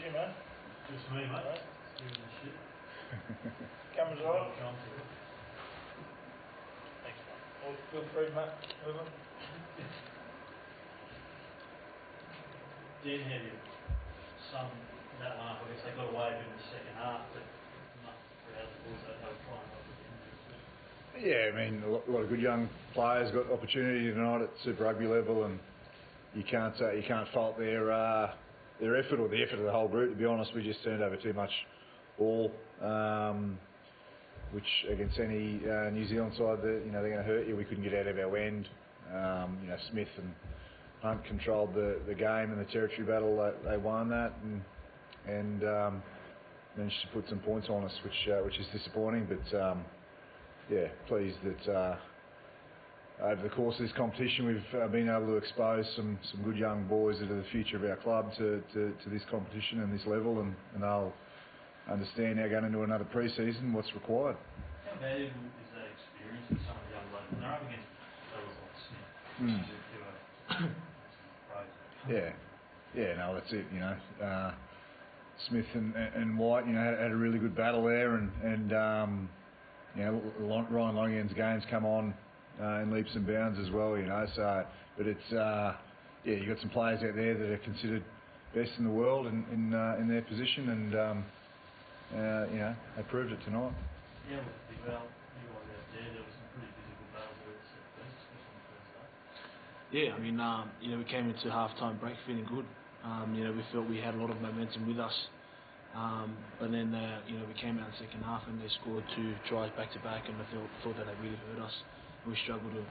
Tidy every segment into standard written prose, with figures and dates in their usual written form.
you, mate. Just me, mate. Give me the shit. Cameras on. Thanks, mate. Well, feel free, mate. Move on. Dan had some that one up. I guess they got away with it in the second half, but nothing for our boys that they were trying not to get into. Yeah, I mean, a lot of good young players got opportunity tonight at Super Rugby level, and you can't fault their effort or the effort of the whole group. To be honest, we just turned over too much ball, which against any New Zealand side, they're going to hurt you. We couldn't get out of our end. Smith and Hunt controlled the game and the territory battle. They won that and managed to put some points on us, which is disappointing. But pleased that over the course of this competition we've been able to expose some good young boys that are the future of our club to this competition and this level, and they'll understand now going into another pre-season what's required. How valuable is that experience with some of the young blokes? They're up against fellas like Smith. No, that's it. Smith and White, had a really good battle there, and Ryan Longhand's games come on in leaps and bounds as well, So, but it's you got some players out there that are considered best in the world in their position, and they proved it tonight. Yeah, well, you guys out there was some pretty physical battles there at the set piece, especially in the first half. Yeah, I mean, we came into half-time break feeling good. We felt we had a lot of momentum with us. But then, we came out in the second half and they scored 2 tries back-to-back, and I thought that they really hurt us. And we struggled to,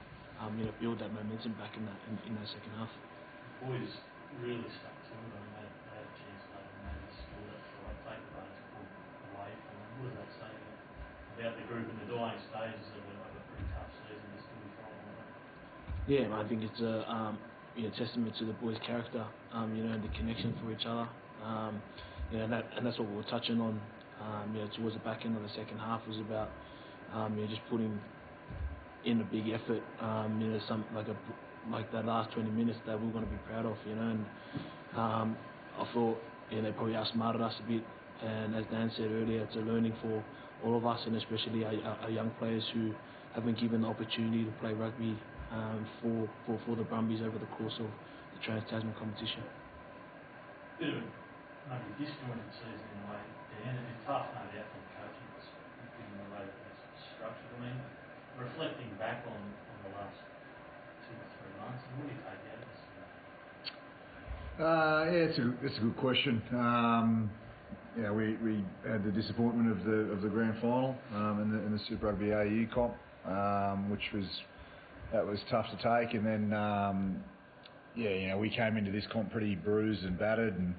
build that momentum back in that second half. The boys really stuck to it. I mean, they had a chance later and they just scored that try, take the basketball away from them. What does that say about the group in the dying stages of a pretty tough season to still be throwing on that? Yeah, I think it's a testament to the boys' character, and the connection for each other. And that's what we were touching on. Towards the back end of the second half was about just putting in a big effort. Some like that last 20 minutes that we we're going to be proud of. And I thought they probably outsmarted us a bit. And as Dan said earlier, it's a learning for all of us, and especially our young players who have been given the opportunity to play rugby for the Brumbies over the course of the Trans-Tasman competition. Bit of maybe a disjointed season in a way, Dan, and it's tough, no doubt, from coaching, given the way that it's structured. I mean, reflecting back on the last 2 or 3 months, what do you take out of this? It's a good question. We had the disappointment of the grand final in the Super Rugby AU comp, which was tough to take, and then we came into this comp pretty bruised and battered, and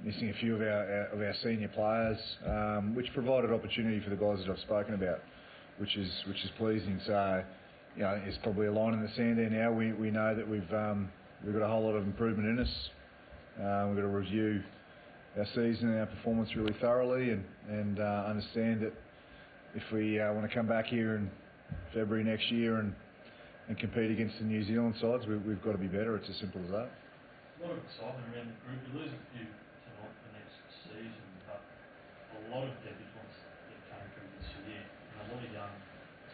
missing a few of our senior players, which provided opportunity for the guys that I've spoken about, which is pleasing. So there's probably a line in the sand there now. We know that we've got a whole lot of improvement in us. We've got to review our season and our performance really thoroughly, and understand that if we want to come back here in February next year and compete against the New Zealand sides, we've got to be better. It's as simple as that. A lot of excitement around the group. You lose a few tonight for next season, but a lot of debutants that came through this year, and a lot of young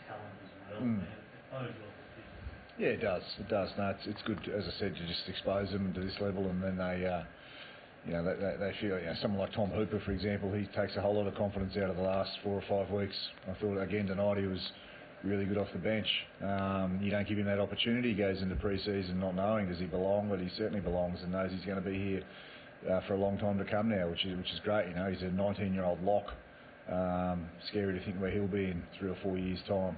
talent as well. It bodes well for the future. Yeah, it does. No, it's good, as I said, to just expose them to this level, and then they feel, someone like Tom Hooper, for example, he takes a whole lot of confidence out of the last 4 or 5 weeks. I thought again tonight he was really good off the bench. You don't give him that opportunity. He goes into pre-season not knowing does he belong, but he certainly belongs and knows he's going to be here for a long time to come now, which is great. He's a 19-year-old lock. Scary to think where he'll be in 3 or 4 years' time.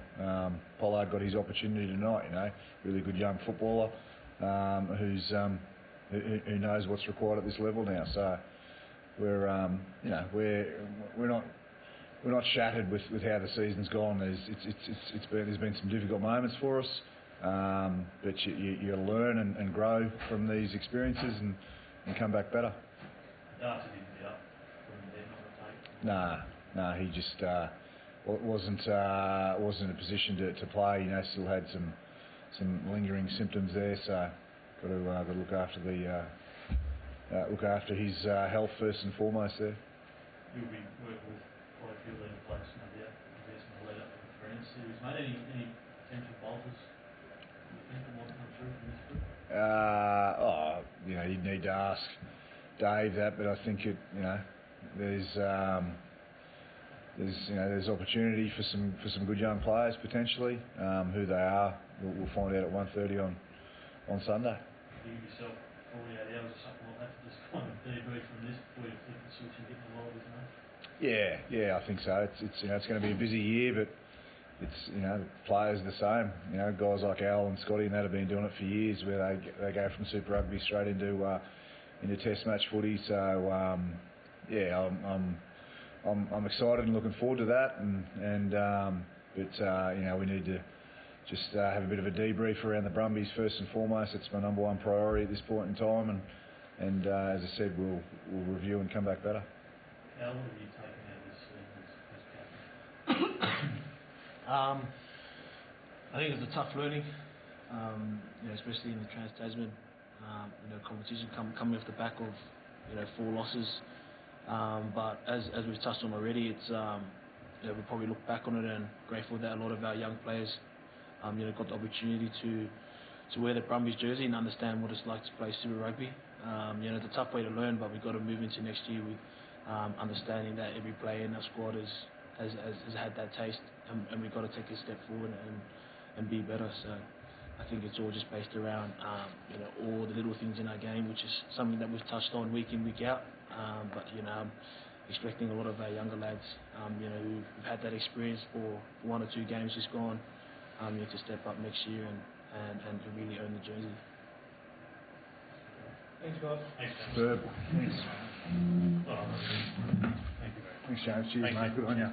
Pollard got his opportunity tonight. Really good young footballer who knows what's required at this level now. So we're not shattered with how the season's gone. There's been some difficult moments for us, but you learn and grow from these experiences and come back better. Darcy didn't get up from the dead on the tape. No, he just wasn't in a position to play. Still had some lingering symptoms there, so got to look after look after his health first and foremost there. You'll be working with quite a few leader players, no doubt, in the lead up to the France series. Mate, any potential bolters you think that might come through from this group? You'd need to ask Dave that, but I think there's opportunity for some good young players potentially. Who they are, we'll find out at 1:30 on Sunday. You give yourself 48 hours or something like that to just kind of debrief from this before you flip the switch and get in the wild, isn't it? Yeah, I think so. It's going to be a busy year, but the players are the same. Guys like Al and Scotty and that have been doing it for years, where they go from Super Rugby straight into Test match footy. So I'm excited and looking forward to that. But we need to just have a bit of a debrief around the Brumbies first and foremost. It's my number one priority at this point in time, and as I said, we'll review and come back better. How long have you taken out this season as captain? I think it's a tough learning, especially in the Trans-Tasman competition, coming off the back of 4 losses. But as we've touched on already, it's we'll probably look back on it and grateful that a lot of our young players got the opportunity to wear the Brumbies jersey and understand what it's like to play Super Rugby. It's a tough way to learn, but we've got to move into next year with understanding that every player in our squad has had that taste, and we've got to take a step forward and be better. So I think it's all just based around all the little things in our game, which is something that we've touched on week in, week out. But I'm expecting a lot of our younger lads who've had that experience for 1 or 2 games just gone to step up next year and really earn the jersey. Thanks, guys. Superb. Thanks. Thank you very much. Thanks, James. Cheers, mate. Good on you.